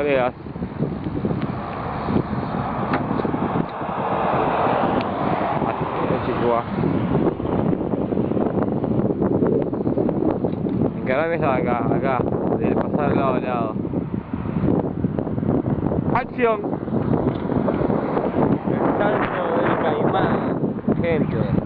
colegas. Así, chicos. Encarame esa acá, de pasar lado a lado. ¡Acción! El salto del caimán, gente.